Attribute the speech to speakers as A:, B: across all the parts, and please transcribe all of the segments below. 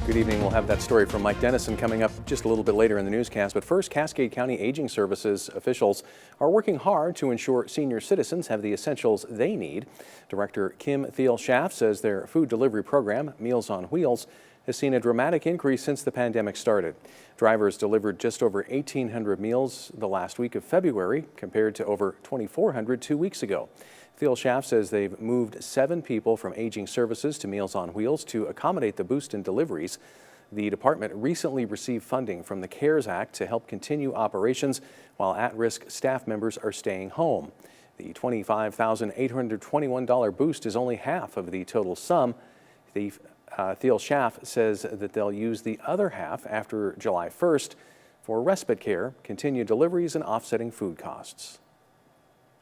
A: Good evening. We'll have that story from Mike Dennison coming up just a little bit later in the newscast. But first, Cascade County Aging Services officials are working hard to ensure senior citizens have the essentials they need. Director Kim Thiel-Schaff says their food delivery program, Meals on Wheels, has seen a dramatic increase since the pandemic started. Drivers delivered just over 1,800 meals the last week of February compared to over 2,400 2 weeks ago. Thiel-Schaff says they've moved 7 people from Aging Services to Meals on Wheels to accommodate the boost in deliveries. The department recently received funding from the CARES Act to help continue operations while at-risk staff members are staying home. The $25,821 boost is only half of the total sum. Thiel-Schaff says that they'll use the other half after July 1st for respite care, continued deliveries, and offsetting food costs.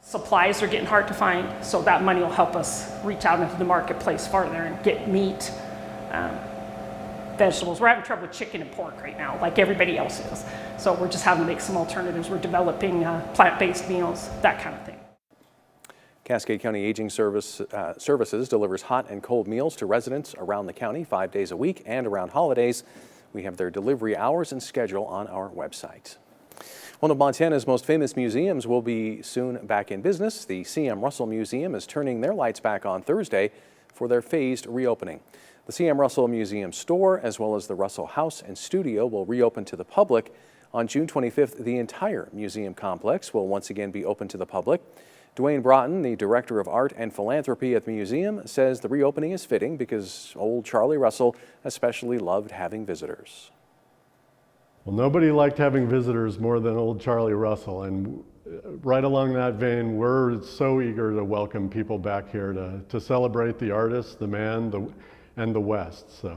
B: Supplies are getting hard to find, so that money will help us reach out into the marketplace farther and get meat, vegetables. We're having trouble with chicken and pork right now, like everybody else is. So we're just having to make some alternatives. We're developing plant-based meals, that kind of thing.
A: Cascade County Aging Services delivers hot and cold meals to residents around the county 5 days a week and around holidays. We have their delivery hours and schedule on our website. One of Montana's most famous museums will be soon back in business. The C.M. Russell Museum is turning their lights back on Thursday for their phased reopening. The C.M. Russell Museum store, as well as the Russell House and Studio, will reopen to the public. On June 25th, the entire museum complex will once again be open to the public. Dwayne Broughton, the Director of Art and Philanthropy at the museum, says the reopening is fitting because old Charlie Russell especially loved having visitors.
C: Well, nobody liked having visitors more than old Charlie Russell, and right along that vein, we're so eager to welcome people back here to celebrate the artist, the man, and the West. So.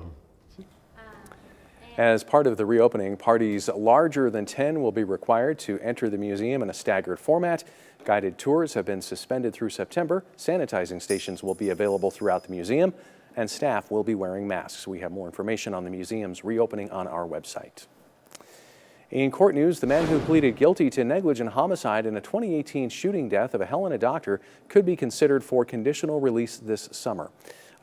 A: As part of the reopening, parties larger than 10 will be required to enter the museum in a staggered format. Guided tours have been suspended through September. Sanitizing stations will be available throughout the museum, and staff will be wearing masks. We have more information on the museum's reopening on our website. In court news, the man who pleaded guilty to negligent homicide in a 2018 shooting death of a Helena doctor could be considered for conditional release this summer.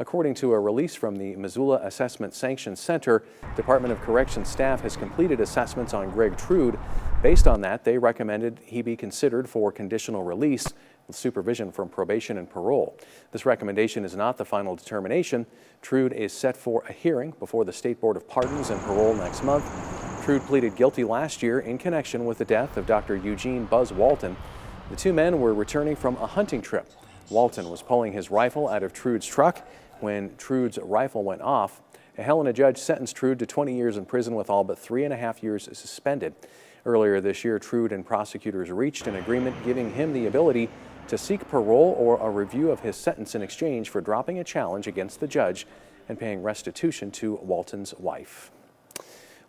A: According to a release from the Missoula Assessment Sanctions Center, Department of Corrections staff has completed assessments on Greg Trude. Based on that, they recommended he be considered for conditional release with supervision from probation and parole. This recommendation is not the final determination. Trude is set for a hearing before the State Board of Pardons and Parole next month. Trude pleaded guilty last year in connection with the death of Dr. Eugene Buzz Walton. The two men were returning from a hunting trip. Walton was pulling his rifle out of Trude's truck when Trude's rifle went off. A Helena judge sentenced Trude to 20 years in prison with all but 3.5 years suspended. Earlier this year, Trude and prosecutors reached an agreement giving him the ability to seek parole or a review of his sentence in exchange for dropping a challenge against the judge and paying restitution to Walton's wife.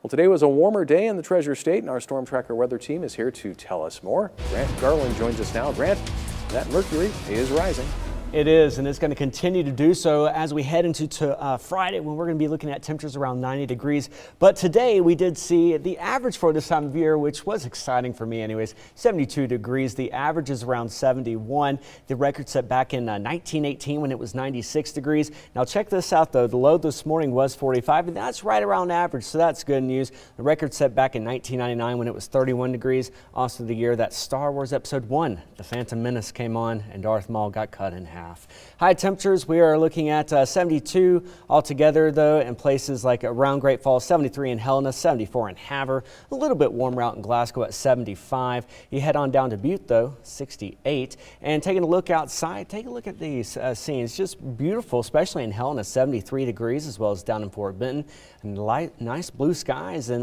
A: Well, today was a warmer day in the Treasure State, and our Storm Tracker weather team is here to tell us more. Grant Garland joins us now. Grant, that mercury is rising.
D: It is, and it's going to continue to do so as we head into Friday, when we're going to be looking at temperatures around 90 degrees. But today we did see the average for this time of year, which was exciting for me anyways, 72 degrees. The average is around 71. The record set back in 1918 when it was 96 degrees. Now check this out though, the low this morning was 45, and that's right around average, so that's good news. The record set back in 1999 when it was 31 degrees. Also the year that Star Wars Episode 1, The Phantom Menace, came on and Darth Maul got cut in half. High temperatures, we are looking at 72 altogether though in places like around Great Falls, 73 in Helena, 74 in Havre, a little bit warmer out in Glasgow at 75. You head on down to Butte though, 68. And taking a look outside, take a look at these scenes, just beautiful, especially in Helena, 73 degrees, as well as down in Fort Benton. And nice blue skies in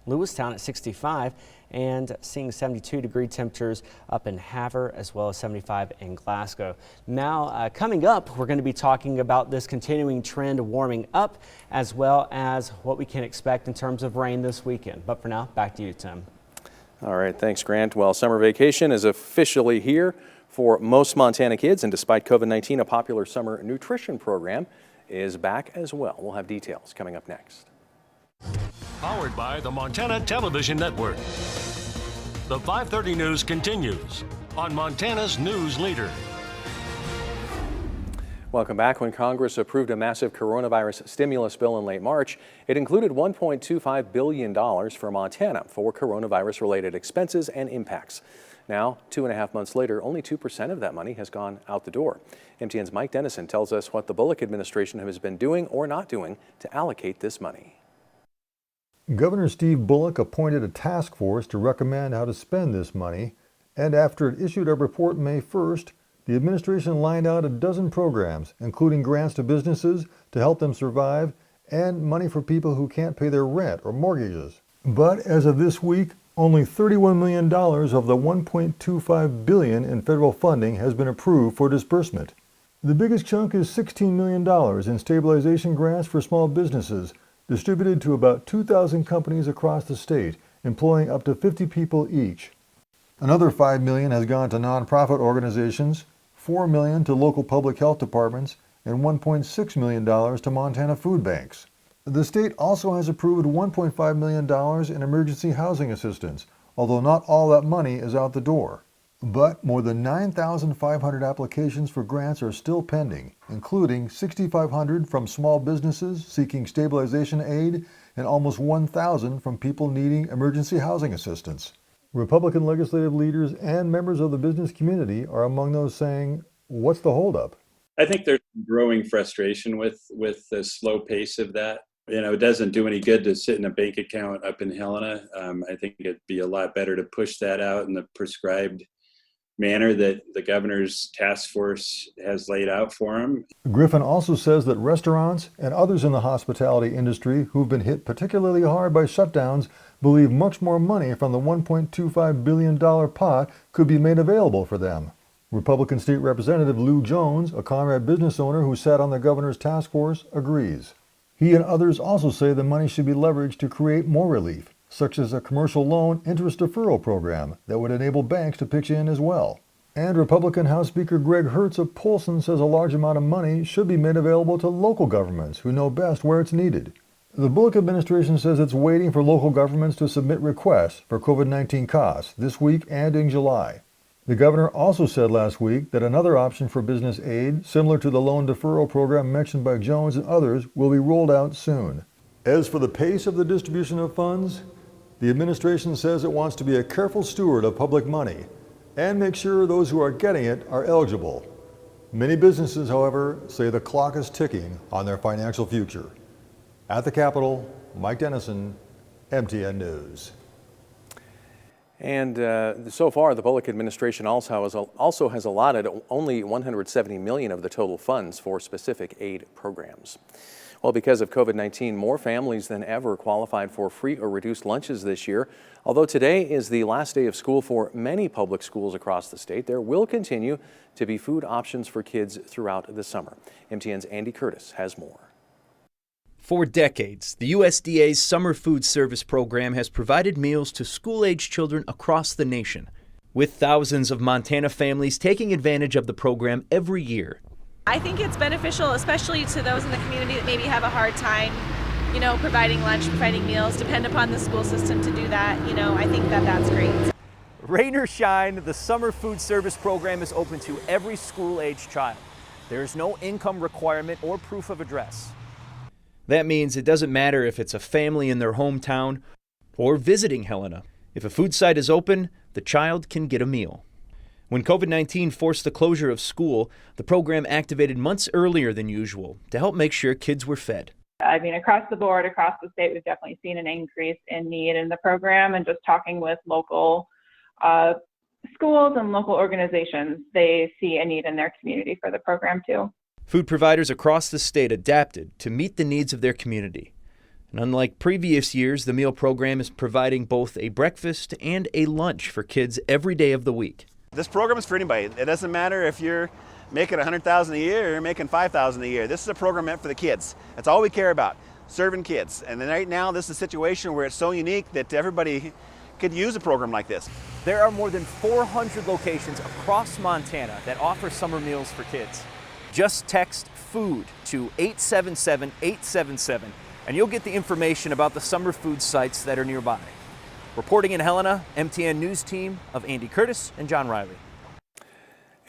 D: Lewistown at 65. And seeing 72-degree temperatures up in Havre as well as 75 in Glasgow. Now coming up, we're going to be talking about this continuing trend of warming up as well as what we can expect in terms of rain this weekend. But for now, back to you, Tim.
A: All right, thanks, Grant. Well, summer vacation is officially here for most Montana kids, and despite COVID-19, a popular summer nutrition program is back as well. We'll have details coming up next.
E: Powered by the Montana Television Network. The 5:30 news continues on Montana's news leader.
A: Welcome back. When Congress approved a massive coronavirus stimulus bill in late March, it included $1.25 billion for Montana for coronavirus-related expenses and impacts. Now, 2.5 months later, only 2% of that money has gone out the door. MTN's Mike Dennison tells us what the Bullock administration has been doing or not doing to allocate this money.
F: Governor Steve Bullock appointed a task force to recommend how to spend this money, and after it issued a report May 1st, the administration lined out a dozen programs, including grants to businesses to help them survive and money for people who can't pay their rent or mortgages. But as of this week, only $31 million of the $1.25 billion in federal funding has been approved for disbursement. The biggest chunk is $16 million in stabilization grants for small businesses, distributed to about 2,000 companies across the state, employing up to 50 people each. Another $5 million has gone to nonprofit organizations, $4 million to local public health departments, and $1.6 million to Montana food banks. The state also has approved $1.5 million in emergency housing assistance, although not all that money is out the door. But more than 9,500 applications for grants are still pending, including 6,500 from small businesses seeking stabilization aid and almost 1,000 from people needing emergency housing assistance. Republican legislative leaders and members of the business community are among those saying, what's the holdup?
G: I think there's growing frustration with the slow pace of that. It doesn't do any good to sit in a bank account up in Helena. I think it'd be a lot better to push that out in the prescribed manner that the governor's task force has laid out for him.
F: Griffin also says that restaurants and others in the hospitality industry who've been hit particularly hard by shutdowns believe much more money from the $1.25 billion pot could be made available for them. Republican State Representative Lou Jones, a Conrad business owner who sat on the governor's task force, agrees. He and others also say the money should be leveraged to create more relief, such as a commercial loan interest deferral program that would enable banks to pitch in as well. And Republican House Speaker Greg Hertz of Polson says a large amount of money should be made available to local governments who know best where it's needed. The Bullock administration says it's waiting for local governments to submit requests for COVID-19 costs this week and in July. The governor also said last week that another option for business aid, similar to the loan deferral program mentioned by Jones and others, will be rolled out soon. As for the pace of the distribution of funds, the administration says it wants to be a careful steward of public money and make sure those who are getting it are eligible. Many businesses, however, say the clock is ticking on their financial future. At the Capitol, Mike Dennison, MTN News.
A: And so far, the Bullock administration also has allotted only $170 million of the total funds for specific aid programs. Well, because of COVID-19, more families than ever qualified for free or reduced lunches this year. Although today is the last day of school for many public schools across the state, there will continue to be food options for kids throughout the summer. MTN's Andy Curtis has more.
H: For decades, the USDA's Summer Food Service program has provided meals to school-age children across the nation, with thousands of Montana families taking advantage of the program every year.
I: I think it's beneficial, especially to those in the community that maybe have a hard time, providing lunch, providing meals, depend upon the school system to do that. I think that's great.
H: Rain or shine, the Summer Food Service program is open to every school-age child. There is no income requirement or proof of address. That means it doesn't matter if it's a family in their hometown or visiting Helena. If a food site is open, the child can get a meal. When COVID-19 forced the closure of school, the program activated months earlier than usual to help make sure kids were fed.
J: Across the board, across the state, we've definitely seen an increase in need in the program, and just talking with local schools and local organizations, they see a need in their community for the program too.
H: Food providers across the state adapted to meet the needs of their community. And unlike previous years, the meal program is providing both a breakfast and a lunch for kids every day of the week.
K: This program is for anybody. It doesn't matter if you're making $100,000 a year or you're making $5,000 a year. This is a program meant for the kids. That's all we care about, serving kids. And then right now, this is a situation where it's so unique that everybody could use a program like this.
H: There are more than 400 locations across Montana that offer summer meals for kids. Just text FOOD to 877-877 and you'll get the information about the summer food sites that are nearby. Reporting in Helena, MTN News team of Andy Curtis and John Riley.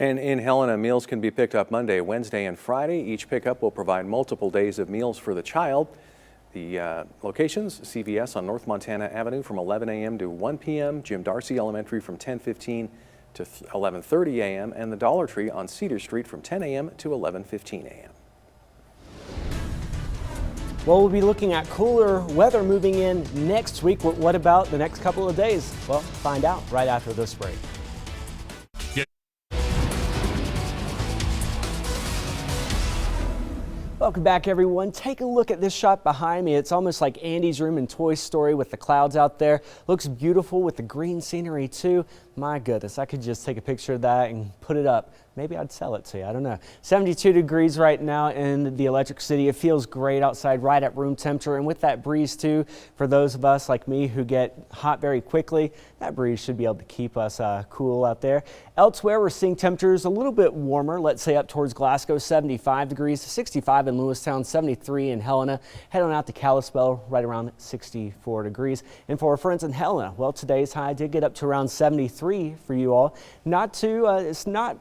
A: And in Helena, meals can be picked up Monday, Wednesday, and Friday. Each pickup will provide multiple days of meals for the child. The locations: CVS on North Montana Avenue from 11 a.m. to 1 p.m., Jim Darcy Elementary from 10:15 to 11:30 a.m., and the Dollar Tree on Cedar Street from 10 a.m. to 11:15 a.m.
D: Well, we'll be looking at cooler weather moving in next week. What about the next couple of days? Well, find out right after this break. Welcome back, everyone. Take a look at this shot behind me. It's almost like Andy's room in Toy Story with the clouds out there. Looks beautiful with the green scenery too. My goodness, I could just take a picture of that and put it up. Maybe I'd sell it to you. I don't know. 72 degrees right now in the Electric City. It feels great outside, right at room temperature. And with that breeze too, for those of us like me who get hot very quickly, that breeze should be able to keep us cool out there. Elsewhere, we're seeing temperatures a little bit warmer. Let's say up towards Glasgow, 75 degrees, 65 in Lewistown, 73 in Helena. Head on out to Kalispell, right around 64 degrees. And for our friends in Helena, well, today's high did get up to around 73 for you all. It's not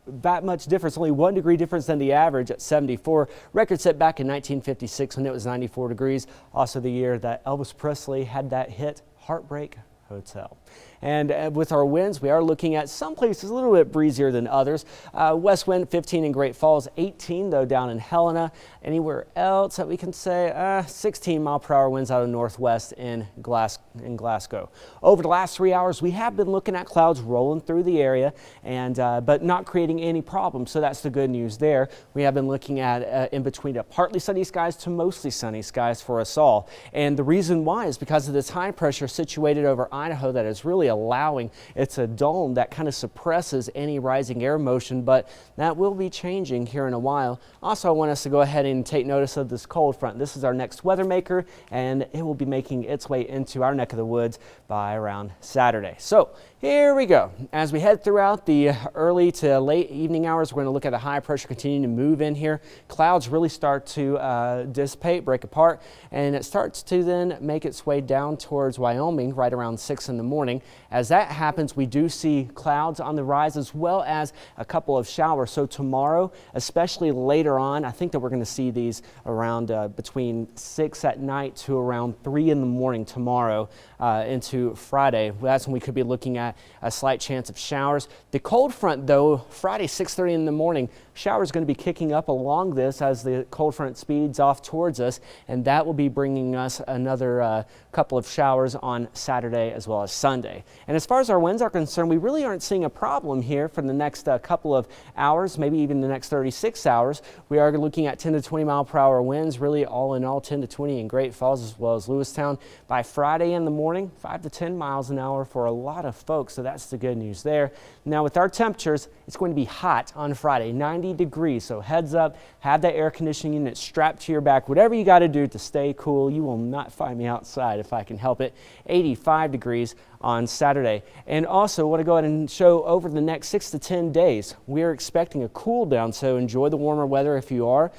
D: that much difference, only 1 degree difference than the average at 74. Record set back in 1956 when it was 94 degrees. Also the year that Elvis Presley had that hit, Heartbreak Hotel. And with our winds, we are looking at some places a little bit breezier than others. West wind 15 in Great Falls, 18 though down in Helena. Anywhere else that we can say 16 mile-per-hour winds out of northwest in Glasgow. Over the last 3 hours, we have been looking at clouds rolling through the area, and but not creating any problems. So that's the good news there. We have been looking at in between partly sunny skies to mostly sunny skies for us all. And the reason why is because of this high pressure situated over Idaho that is really allowing, it's a dome that kind of suppresses any rising air motion, but that will be changing here in a while. Also, I want us to go ahead and take notice of this cold front. This is our next weather maker, and it will be making its way into our neck of the woods by around Saturday. So here we go. As we head throughout the early to late evening hours, we're going to look at the high pressure continuing to move in here. Clouds really start to dissipate, break apart, and it starts to then make its way down towards Wyoming right around 6 in the morning. As that happens, we do see clouds on the rise as well as a couple of showers. So tomorrow, especially later on, I think that we're going to see these around between 6 at night to around 3 in the morning tomorrow into Friday. That's when we could be looking at a slight chance of showers. The cold front, though, Friday 6:30 in the morning, showers going to be kicking up along this as the cold front speeds off towards us, and that will be bringing us another couple of showers on Saturday as well as Sunday. And as far as our winds are concerned, we really aren't seeing a problem here for the next couple of hours, maybe even the next 36 hours. We are looking at 10 to 20 mile-per-hour winds, really all in all 10 to 20 in Great Falls as well as Lewistown. By Friday in the morning, 5 to 10 miles an hour for a lot of folks, so that's the good news there. Now with our temperatures, it's going to be hot on Friday, 90 degrees, so heads up, have that air conditioning unit strapped to your back, whatever you got to do to stay cool. You will not find me outside if I can help it. 85 degrees on Saturday. And also want to go ahead and show over the next 6 to 10 days, we are expecting a cool down, so enjoy the warmer weather if you are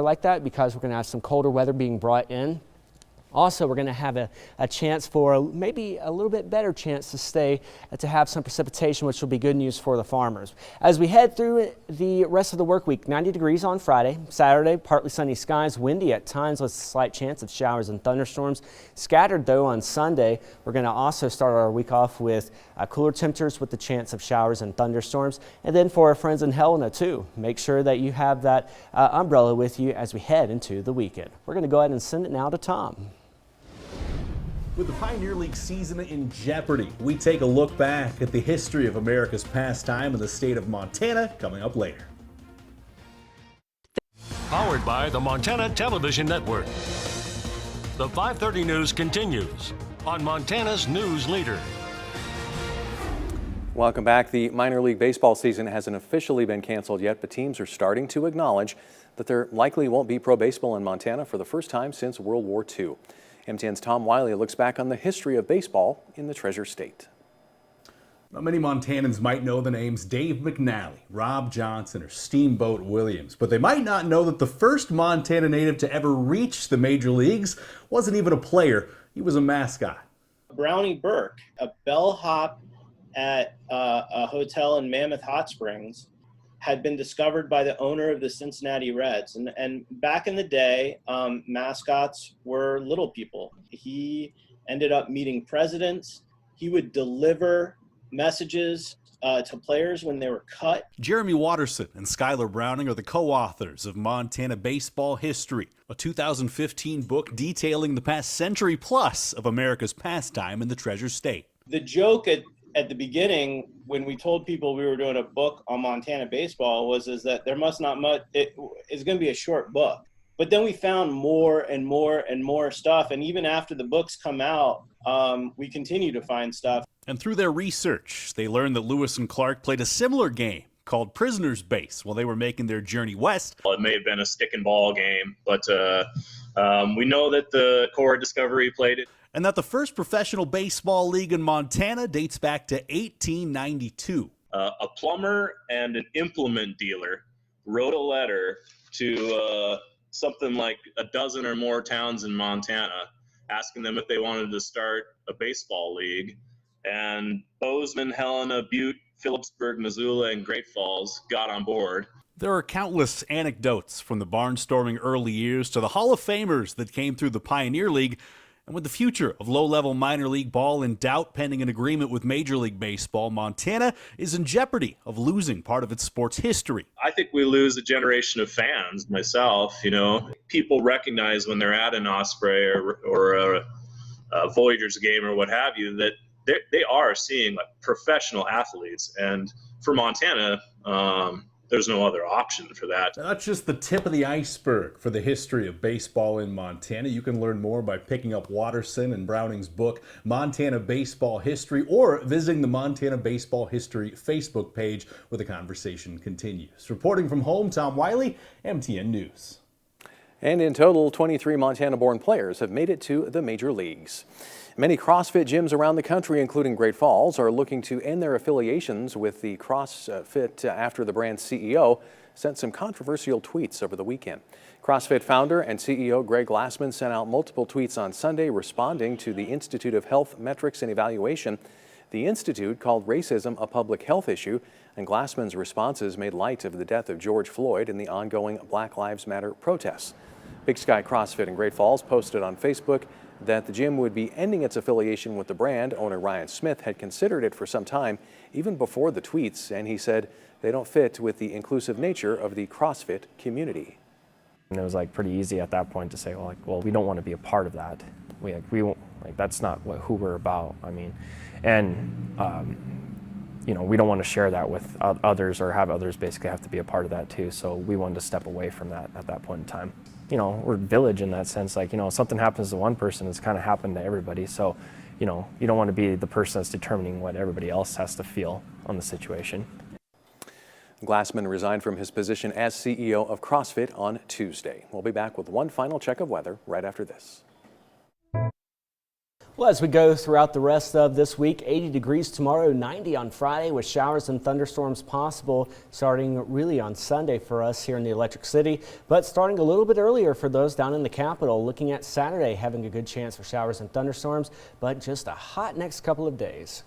D: like that, because we're going to have some colder weather being brought in. Also, we're going to have a chance for maybe a little bit better chance to have some precipitation, which will be good news for the farmers. As we head through the rest of the work week, 90 degrees on Friday. Saturday, partly sunny skies, windy at times with a slight chance of showers and thunderstorms. Scattered, though, on Sunday. We're going to also start our week off with cooler temperatures with the chance of showers and thunderstorms. And then for our friends in Helena, too, make sure that you have that umbrella with you as we head into the weekend. We're going to go ahead and send it now to Tom.
L: With the Pioneer League season in jeopardy, we take a look back at the history of America's pastime in the state of Montana coming up later.
E: Powered by the Montana Television Network. The 530 News continues on Montana's News Leader.
A: Welcome back. The minor league baseball season hasn't officially been canceled yet, but teams are starting to acknowledge that there likely won't be pro baseball in Montana for the first time since World War II. MTN's Tom Wiley looks back on the history of baseball in the Treasure State.
L: Now, many Montanans might know the names Dave McNally, Rob Johnson, or Steamboat Williams, but they might not know that the first Montana native to ever reach the major leagues wasn't even a player, he was a mascot.
M: Brownie Burke, a bellhop at a hotel in Mammoth Hot Springs had been discovered by the owner of the Cincinnati Reds. And back in the day, mascots were little people. He ended up meeting presidents. He would deliver messages to players when they were cut.
L: Jeremy Watterson and Skylar Browning are the co-authors of Montana Baseball History, a 2015 book detailing the past century plus of America's pastime in the Treasure State.
M: The joke at the beginning, when we told people we were doing a book on Montana baseball, is that there must not much, it's going to be a short book. But then we found more and more and more stuff. And even after the books come out, we continue to find stuff.
L: And through their research, they learned that Lewis and Clark played a similar game called Prisoner's Base while they were making their journey west.
N: Well, it may have been a stick and ball game, but we know that the Corps Discovery played it.
L: And that the first professional baseball league in Montana dates back to 1892.
N: A plumber and an implement dealer wrote a letter to something like a dozen or more towns in Montana, asking them if they wanted to start a baseball league. And Bozeman, Helena, Butte, Phillipsburg, Missoula, and Great Falls got on board.
L: There are countless anecdotes from the barnstorming early years to the Hall of Famers that came through the Pioneer League. And with the future of low-level minor league ball in doubt pending an agreement with Major League Baseball, Montana is in jeopardy of losing part of its sports history.
N: I think we lose a generation of fans, myself, People recognize when they're at an Osprey or a Voyagers game or what have you, that they are seeing like professional athletes. And for Montana, there's no other option for that.
L: That's just the tip of the iceberg for the history of baseball in Montana. You can learn more by picking up Watterson and Browning's book, Montana Baseball History, or visiting the Montana Baseball History Facebook page where the conversation continues. Reporting from home, Tom Wiley, MTN News.
A: And in total, 23 Montana-born players have made it to the major leagues. Many CrossFit gyms around the country, including Great Falls, are looking to end their affiliations with the CrossFit after the brand's CEO sent some controversial tweets over the weekend. CrossFit founder and CEO Greg Glassman sent out multiple tweets on Sunday responding to the Institute of Health Metrics and Evaluation. The institute called racism a public health issue, and Glassman's responses made light of the death of George Floyd and the ongoing Black Lives Matter protests. Big Sky CrossFit in Great Falls posted on Facebook that the gym would be ending its affiliation with the brand. Owner Ryan Smith had considered it for some time, even before the tweets, and he said they don't fit with the inclusive nature of the CrossFit community.
O: And it was pretty easy at that point to say, well, we don't want to be a part of that. We won't, that's not who we're about. We don't want to share that with others or have others basically have to be a part of that too. So we wanted to step away from that at that point in time. We're a village in that sense. Something happens to one person, it's kind of happened to everybody. So, you don't want to be the person that's determining what everybody else has to feel on the situation.
A: Glassman resigned from his position as CEO of CrossFit on Tuesday. We'll be back with one final check of weather right after this.
D: Well, as we go throughout the rest of this week, 80 degrees tomorrow, 90 on Friday with showers and thunderstorms possible starting really on Sunday for us here in the Electric City, but starting a little bit earlier for those down in the capital. Looking at Saturday, having a good chance for showers and thunderstorms, but just a hot next couple of days.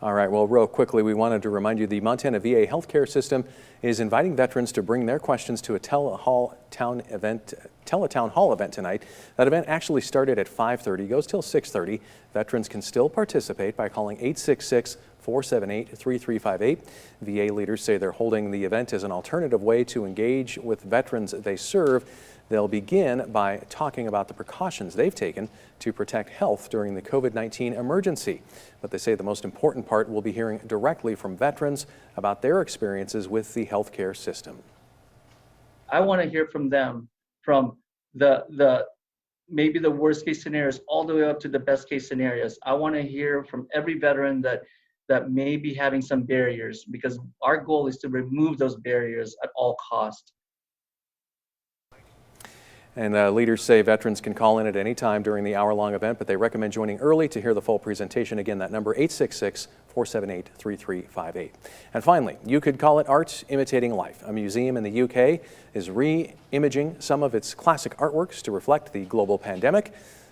A: All right, well, real quickly, we wanted to remind you the Montana VA healthcare system is inviting veterans to bring their questions to a teletown hall event tonight. That event actually started at 5:30, goes till 6:30. Veterans can still participate by calling 866-478-3358. VA leaders say they're holding the event as an alternative way to engage with veterans they serve. They'll begin by talking about the precautions they've taken to protect health during the COVID-19 emergency. But they say the most important part will be hearing directly from veterans about their experiences with the healthcare system.
P: I want to hear from them, from maybe the worst case scenarios all the way up to the best case scenarios. I want to hear from every veteran that may be having some barriers, because our goal is to remove those barriers at all costs.
A: And leaders say veterans can call in at any time during the hour-long event, but they recommend joining early to hear the full presentation. Again, that number 866-478-3358. And finally, you could call it art imitating life. A museum in the UK is re-imaging some of its classic artworks to reflect the global pandemic.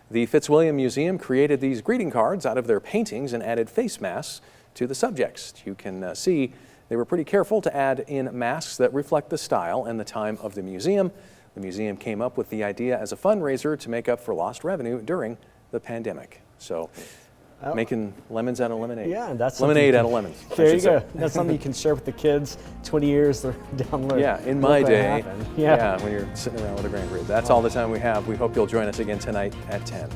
A: The Fitzwilliam Museum created these greeting cards out of their paintings and added face masks to the subjects. You can see they were pretty careful to add in masks that reflect the style and the time of the museum. The museum came up with the idea as a fundraiser to make up for lost revenue during the pandemic. So making lemons out of lemonade.
D: Yeah, that's
A: lemonade out of lemons.
D: There you go. That's something you can share with the kids 20 years down the road.
A: Yeah, in my day.
D: Yeah,
A: when you're sitting around with a grand group. That's all the time we have. We hope you'll join us again tonight at 10.